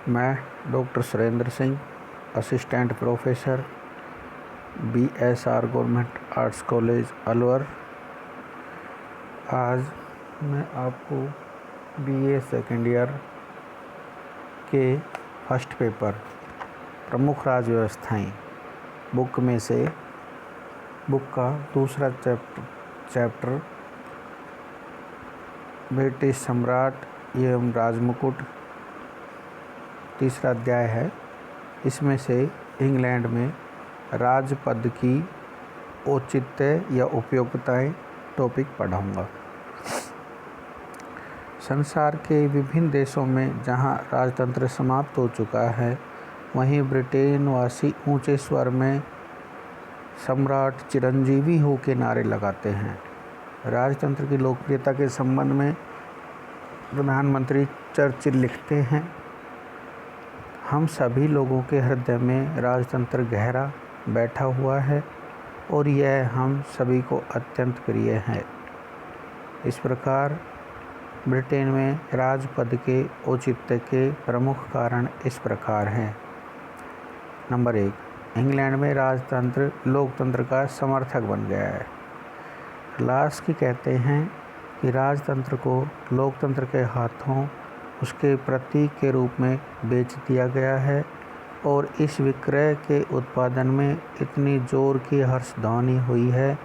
मैं doctor Surendra Singh, assistant professor, BSR government arts college Alwar. आज मैं आपको BA सेकेंड ईयर के फर्स्ट पेपर प्रमुख राज्य व्यवस्थाएं बुक में से बुक का दूसरा चैप्टर ब्रिटिश सम्राट एवं राजमुकुट तीसरा अध्याय है। इसमें से इंग्लैंड में राजपद की औचित्य या उपयोगिताएं टॉपिक पढ़ाऊंगा। संसार के विभिन्न देशों में जहां राजतंत्र समाप्त हो चुका है, वहीं ब्रिटेन वासी ऊंचे स्वर में सम्राट चिरंजीवी हो के नारे लगाते हैं। राजतंत्र की लोकप्रियता के संबंध में प्रधानमंत्री चर्चिल लिखते हैं, हम सभी लोगों के हृदय में राजतंत्र गहरा बैठा हुआ है और यह हम सभी को अत्यंत प्रिय है। इस प्रकार ब्रिटेन में राजपद के औचित्य के प्रमुख कारण इस प्रकार हैं। नंबर 1, इंग्लैंड में राजतंत्र लोकतंत्र का समर्थक बन गया है। लास्की कहते हैं कि राजतंत्र को लोकतंत्र के हाथों उसके प्रतीक के रूप में बेच दिया गया है और इस विक्रय के उत्पादन में इतनी जोर की हर्षध्वनि हुई है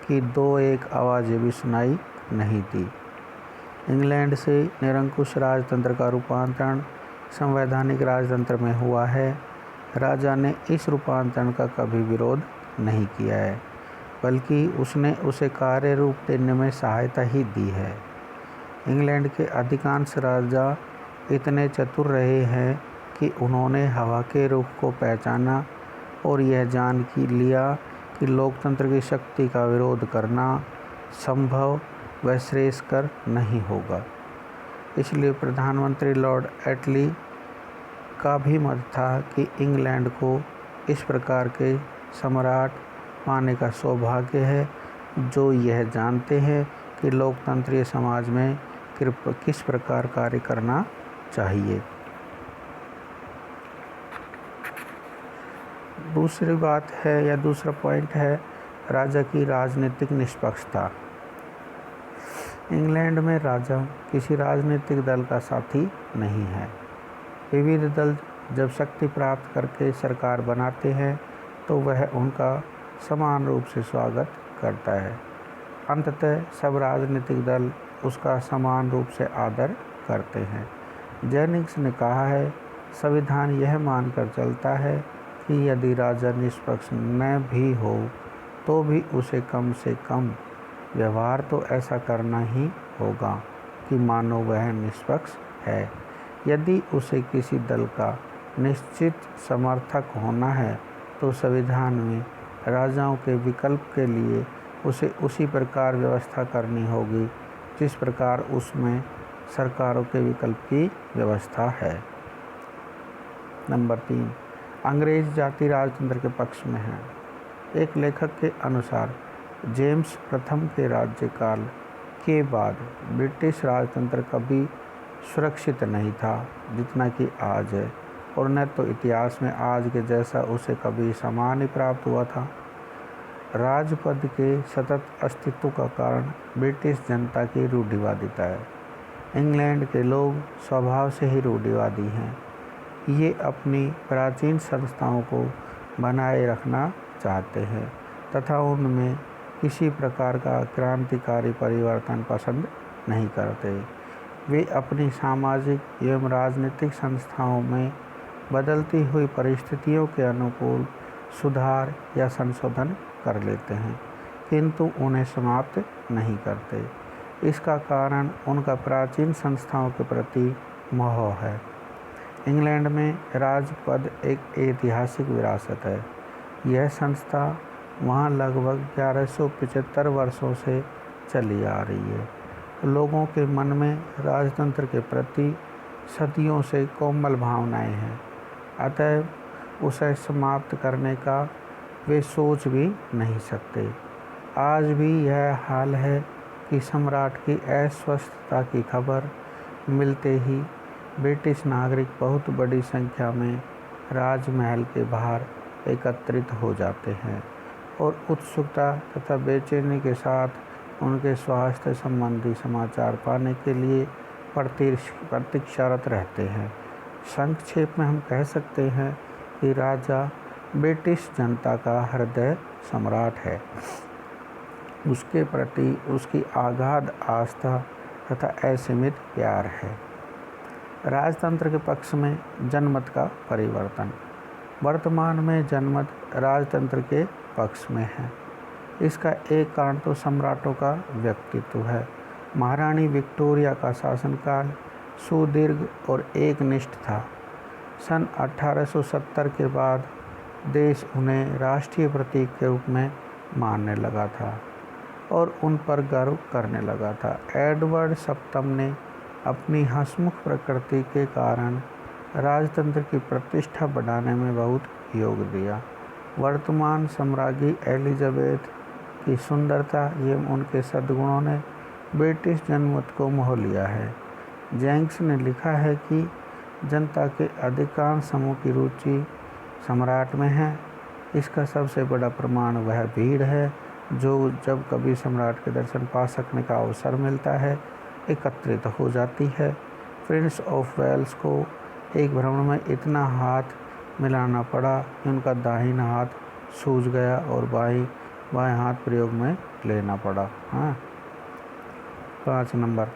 कि दो एक आवाज़ें भी सुनाई नहीं दी। इंग्लैंड से निरंकुश राजतंत्र का रूपांतरण संवैधानिक राजतंत्र में हुआ है। राजा ने इस रूपांतरण का कभी विरोध नहीं किया है, बल्कि उसने उसे कार्य रूप देने में सहायता ही दी है। इंग्लैंड के अधिकांश राजा इतने चतुर रहे हैं कि उन्होंने हवा के रुख को पहचाना और यह जान लिया कि लोकतंत्र की शक्ति का विरोध करना संभव व श्रेयस्कर नहीं होगा। इसलिए प्रधानमंत्री लॉर्ड एटली का भी मत था कि इंग्लैंड को इस प्रकार के सम्राट पाने का सौभाग्य है जो यह जानते हैं कि लोकतंत्रीय समाज में किस प्रकार कार्य करना चाहिए। दूसरी बात है या दूसरा पॉइंट है राजा की राजनीतिक निष्पक्षता। इंग्लैंड में राजा किसी राजनीतिक दल का साथी नहीं है। विविध दल जब शक्ति प्राप्त करके सरकार बनाते हैं तो वह उनका समान रूप से स्वागत करता है। अंततः सब राजनीतिक दल उसका समान रूप से आदर करते हैं। जेनिंग्स ने कहा है, संविधान यह मानकर चलता है कि यदि राजा निष्पक्ष न भी हो तो भी उसे कम से कम व्यवहार तो ऐसा करना ही होगा कि मानो वह निष्पक्ष है। यदि उसे किसी दल का निश्चित समर्थक होना है तो संविधान में राजाओं के विकल्प के लिए उसे उसी प्रकार व्यवस्था करनी होगी जिस प्रकार उसमें सरकारों के विकल्प की व्यवस्था है। नंबर 3, अंग्रेज जाति राजतंत्र के पक्ष में है। एक लेखक के अनुसार जेम्स प्रथम के राज्यकाल के बाद ब्रिटिश राजतंत्र कभी सुरक्षित नहीं था जितना कि आज है, और न तो इतिहास में आज के जैसा उसे कभी सम्मान प्राप्त हुआ था। राजपद के सतत अस्तित्व का कारण ब्रिटिश जनता की रूढ़िवादिता है। इंग्लैंड के लोग स्वभाव से ही रूढ़िवादी हैं। ये अपनी प्राचीन संस्थाओं को बनाए रखना चाहते हैं तथा उनमें किसी प्रकार का क्रांतिकारी परिवर्तन पसंद नहीं करते। वे अपनी सामाजिक एवं राजनीतिक संस्थाओं में बदलती हुई परिस्थितियों के अनुकूल सुधार या संशोधन कर लेते हैं, किंतु उन्हें समाप्त नहीं करते। इसका कारण उनका प्राचीन संस्थाओं के प्रति मोह है। इंग्लैंड में राजपद एक ऐतिहासिक विरासत है। यह संस्था वहाँ लगभग 1175 वर्षों से चली आ रही है। लोगों के मन में राजतंत्र के प्रति सदियों से कोमल भावनाएं हैं, अतः उसे समाप्त करने का वे सोच भी नहीं सकते। आज भी यह हाल है कि सम्राट की अस्वस्थता की खबर मिलते ही ब्रिटिश नागरिक बहुत बड़ी संख्या में राजमहल के बाहर एकत्रित हो जाते हैं और उत्सुकता तथा बेचैनी के साथ उनके स्वास्थ्य संबंधी समाचार पाने के लिए प्रतीक्षारत रहते हैं। संक्षेप में हम कह सकते हैं कि राजा ब्रिटिश जनता का हृदय सम्राट है। उसके प्रति उसकी अगाध आस्था तथा असीमित प्यार है। राजतंत्र के पक्ष में जनमत का परिवर्तन। वर्तमान में जनमत राजतंत्र के पक्ष में है। इसका एक कारण तो सम्राटों का व्यक्तित्व है। महारानी विक्टोरिया का शासनकाल सुदीर्घ और एकनिष्ठ था। सन 1870 के बाद देश उन्हें राष्ट्रीय प्रतीक के रूप में मानने लगा था और उन पर गर्व करने लगा था। एडवर्ड सप्तम ने अपनी हंसमुख प्रकृति के कारण राजतंत्र की प्रतिष्ठा बढ़ाने में बहुत योग दिया। वर्तमान सम्राज्ञी एलिजाबेथ की सुंदरता एवं उनके सद्गुणों ने ब्रिटिश जनमत को मोह लिया है। जेंक्स ने लिखा है कि जनता के अधिकांश समूह की रुचि सम्राट में है। इसका सबसे बड़ा प्रमाण वह भीड़ है जो जब कभी सम्राट के दर्शन पा सकने का अवसर मिलता है एकत्रित हो जाती है। प्रिंस ऑफ वेल्स को एक भ्रमण में इतना हाथ मिलाना पड़ा कि उनका दाहिना हाथ सूज गया और बाएं हाथ प्रयोग में लेना पड़ा। 5 नंबर,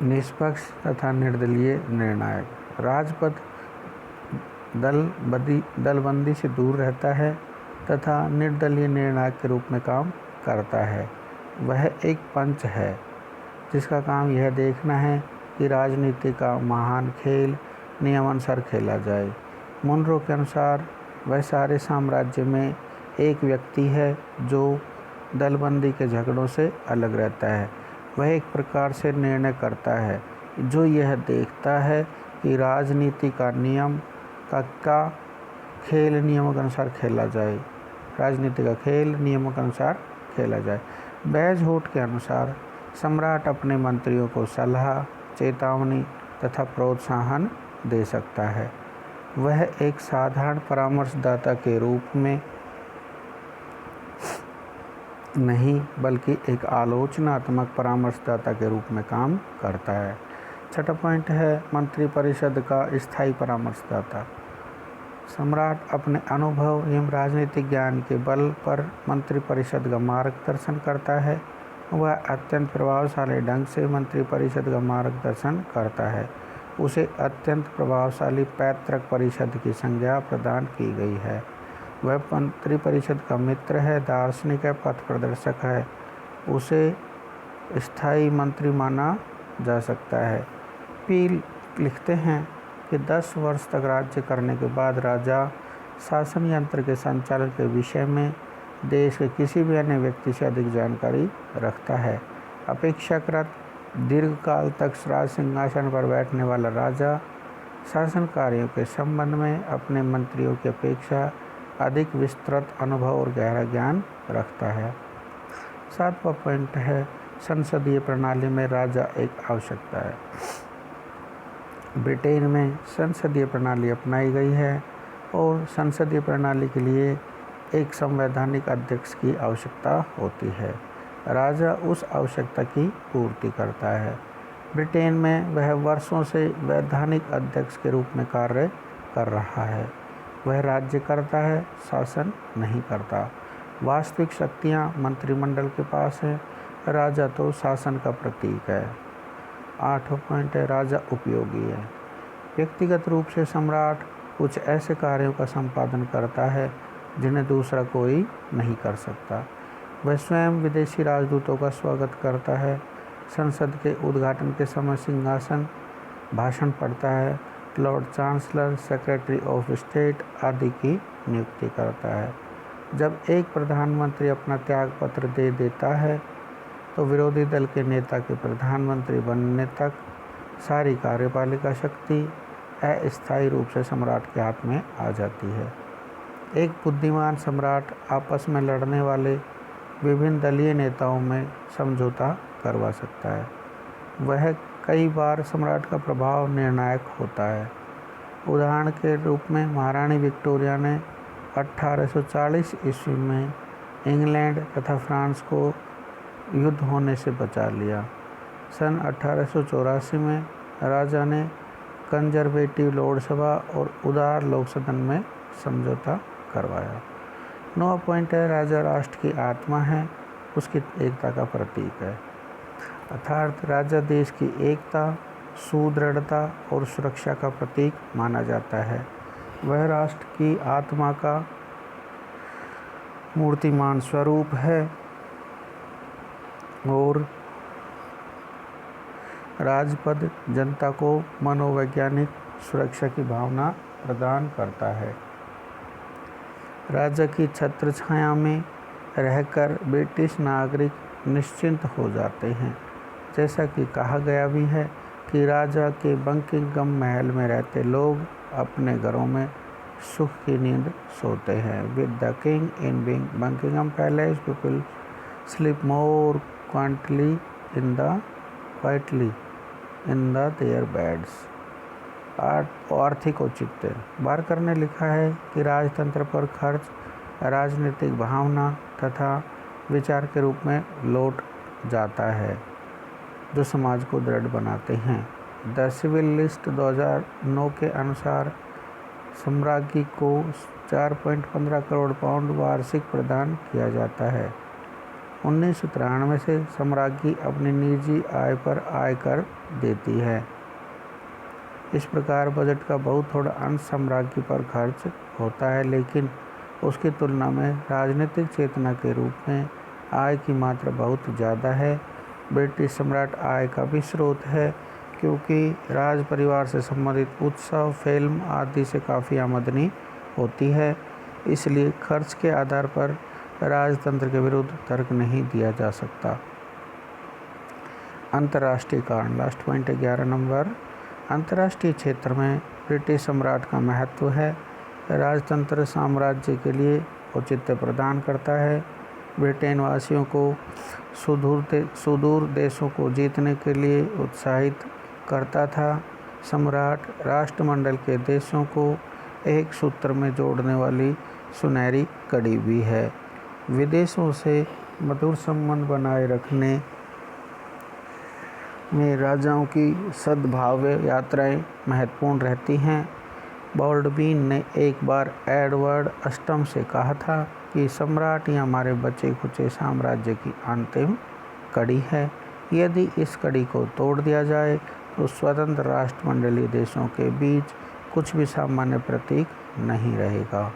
निष्पक्ष तथा निर्दलीय निर्णायक। राजपद दलबंदी से दूर रहता है तथा निर्दलीय निर्णायक के रूप में काम करता है। वह एक पंच है जिसका काम यह देखना है कि राजनीति का महान खेल नियमानुसार खेला जाए। मुनरो के अनुसार वह सारे साम्राज्य में एक व्यक्ति है जो दलबंदी के झगड़ों से अलग रहता है। वह एक प्रकार से निर्णय करता है जो यह देखता है कि राजनीति का नियम का खेल नियमों के अनुसार खेला जाए। राजनीति का खेल नियमों के अनुसार खेला जाए। बेजहोट के अनुसार सम्राट अपने मंत्रियों को सलाह, चेतावनी तथा प्रोत्साहन दे सकता है। वह एक साधारण परामर्शदाता के रूप में नहीं बल्कि एक आलोचनात्मक परामर्शदाता के रूप में काम करता है। 6ठा पॉइंट है मंत्रिपरिषद का स्थायी परामर्शदाता। सम्राट अपने अनुभव एवं राजनीतिक ज्ञान के बल पर मंत्रिपरिषद का मार्गदर्शन करता है। वह अत्यंत प्रभावशाली ढंग से मंत्रिपरिषद का मार्गदर्शन करता है। उसे अत्यंत प्रभावशाली पैतृक परिषद की संज्ञा प्रदान की गई है। वह मंत्रिपरिषद का मित्र है, दार्शनिक है, पथ प्रदर्शक है। उसे स्थायी मंत्री माना जा सकता है। पील लिखते हैं कि 10 वर्ष तक राज्य करने के बाद राजा शासन यंत्र के संचालन के विषय में देश के किसी भी अन्य व्यक्ति से अधिक जानकारी रखता है। अपेक्षाकृत दीर्घकाल तक राज सिंहासन पर बैठने वाला राजा शासन कार्यों के संबंध में अपने मंत्रियों की अपेक्षा अधिक विस्तृत अनुभव और गहरा ज्ञान रखता है। 7वां पॉइंट है संसदीय प्रणाली में राजा एक आवश्यकता है। ब्रिटेन में संसदीय प्रणाली अपनाई गई है और संसदीय प्रणाली के लिए एक संवैधानिक अध्यक्ष की आवश्यकता होती है। राजा उस आवश्यकता की पूर्ति करता है। ब्रिटेन में वह वर्षों से वैधानिक अध्यक्ष के रूप में कार्य कर रहा है। वह राज्य करता है, शासन नहीं करता। वास्तविक शक्तियाँ मंत्रिमंडल के पास हैं। राजा तो शासन का प्रतीक है। 8वां पॉइंट है राजा उपयोगी है। व्यक्तिगत रूप से सम्राट कुछ ऐसे कार्यों का संपादन करता है जिन्हें दूसरा कोई नहीं कर सकता। वह स्वयं विदेशी राजदूतों का स्वागत करता है, संसद के उद्घाटन के समय सिंहासन भाषण पढ़ता है, Lord chancellor, secretary of state आदि की नियुक्ति करता है। जब एक प्रधानमंत्री अपना त्यागपत्र दे देता है तो विरोधी दल के नेता के प्रधानमंत्री बनने तक सारी कार्यपालिका शक्ति अस्थायी रूप से सम्राट के हाथ में आ जाती है। एक बुद्धिमान सम्राट आपस में लड़ने वाले विभिन्न दलीय नेताओं में समझौता करवा सकता है। वह कई बार सम्राट का प्रभाव निर्णायक होता है। उदाहरण के रूप में महारानी विक्टोरिया ने 1840 ईस्वी में इंग्लैंड तथा फ्रांस को युद्ध होने से बचा लिया। सन 1884 में राजा ने कंजर्वेटिव लोकसभा और उदार लोक सदन में समझौता करवाया। 9 पॉइंट है, राजा राष्ट्र की आत्मा है, उसकी एकता का प्रतीक है। अर्थात राजा देश की एकता, सुदृढ़ता और सुरक्षा का प्रतीक माना जाता है। वह राष्ट्र की आत्मा का मूर्तिमान स्वरूप है और राजपद जनता को मनोवैज्ञानिक सुरक्षा की भावना प्रदान करता है। राजा की छत्र छाया में रहकर ब्रिटिश नागरिक निश्चिंत हो जाते हैं। जैसा कि कहा गया भी है कि राजा के बकिंघम महल में रहते लोग अपने घरों में सुख की नींद सोते हैं। With the king in Buckingham palace people sleep more quietly in their beds. आर्थिक औचित्य। बारकर ने लिखा है कि राजतंत्र पर खर्च राजनीतिक भावना तथा विचार के रूप में लौट जाता है जो समाज को दृढ़ बनाते हैं। द सिविल लिस्ट 2009 के अनुसार सम्राज्ञी को 4.15 करोड़ पाउंड वार्षिक प्रदान किया जाता है। 1993 से सम्राज्ञी अपनी निजी आय पर आयकर देती है। इस प्रकार बजट का बहुत थोड़ा अंश सम्राज्ञी पर खर्च होता है, लेकिन उसकी तुलना में राजनीतिक चेतना के रूप में आय की मात्रा बहुत ज़्यादा है। ब्रिटिश सम्राट आय का भी स्रोत है क्योंकि राज परिवार से संबंधित उत्सव, फिल्म आदि से काफ़ी आमदनी होती है। इसलिए खर्च के आधार पर राजतंत्र के विरुद्ध तर्क नहीं दिया जा सकता। अंतर्राष्ट्रीय कारण। Last point 11 number. अंतर्राष्ट्रीय क्षेत्र में ब्रिटिश सम्राट का महत्व है। राजतंत्र साम्राज्य के लिए औचित्य प्रदान करता है। ब्रिटेन वासियों को सुदूर देशों को जीतने के लिए उत्साहित करता था। सम्राट राष्ट्रमंडल के देशों को एक सूत्र में जोड़ने वाली सुनहरी कड़ी भी है। विदेशों से मधुर संबंध बनाए रखने में राजाओं की सद्भाव यात्राएं महत्वपूर्ण रहती हैं। बॉल्डविन ने एक बार एडवर्ड अष्टम से कहा था कि सम्राट ही हमारे बचे खुचे साम्राज्य की अंतिम कड़ी है। यदि इस कड़ी को तोड़ दिया जाए तो स्वतंत्र राष्ट्रमंडलीय देशों के बीच कुछ भी सामान्य प्रतीक नहीं रहेगा।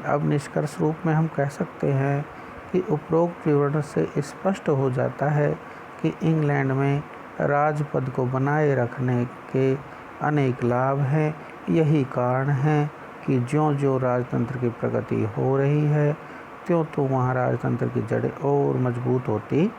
अब निष्कर्ष रूप में हम कह सकते हैं कि उपरोक्त विवरण से स्पष्ट हो जाता है कि इंग्लैंड में राजपद को बनाए रखने के अनेक लाभ हैं। यही कारण है कि ज्यों-ज्यों राजतंत्र की प्रगति हो रही है त्यों वहाँ राजतंत्र की जड़ें और मजबूत होती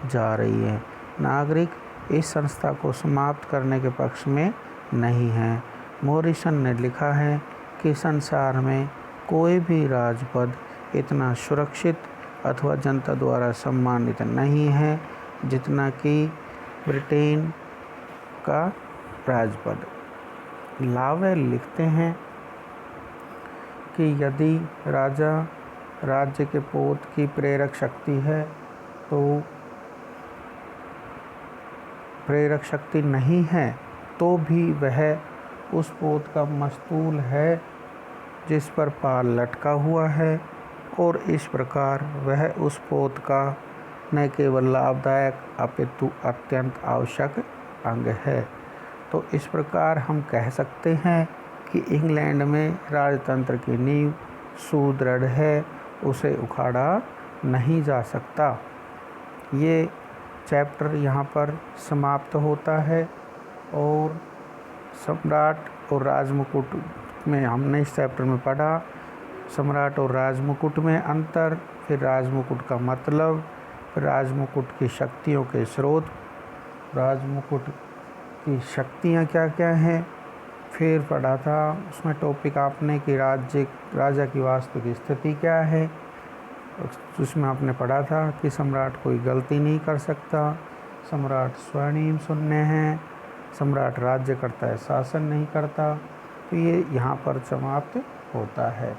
जा रही है। नागरिक इस संस्था को समाप्त करने के पक्ष में नहीं है। मॉरिसन ने लिखा है कि संसार में कोई भी राजपद इतना सुरक्षित अथवा जनता द्वारा सम्मानित नहीं है जितना कि ब्रिटेन का राजपद। लावेल लिखते हैं कि यदि राजा राज्य के पोत की प्रेरक शक्ति है तो प्रेरक शक्ति नहीं है तो भी वह उस पोत का मस्तूल है जिस पर पाल लटका हुआ है, और इस प्रकार वह उस पोत का न केवल लाभदायक अपितु अत्यंत आवश्यक अंग है। तो इस प्रकार हम कह सकते हैं कि इंग्लैंड में राजतंत्र की नींव सुदृढ़ है, उसे उखाड़ा नहीं जा सकता। ये चैप्टर यहाँ पर समाप्त होता है और सम्राट और राजमुकुट में हमने इस चैप्टर में पढ़ा सम्राट और राजमुकुट में अंतर, फिर राजमुकुट का मतलब, राजमुकुट की शक्तियों के स्रोत, राजमुकुट की शक्तियाँ क्या क्या हैं, फिर पढ़ा था उसमें टॉपिक आपने कि राजा की वास्तविक स्थिति क्या है। उसमें आपने पढ़ा था कि सम्राट कोई गलती नहीं कर सकता, सम्राट स्वर्णिम शून्य हैं, सम्राट राज्य करता है, शासन नहीं करता, तो ये यहाँ पर समाप्त होता है।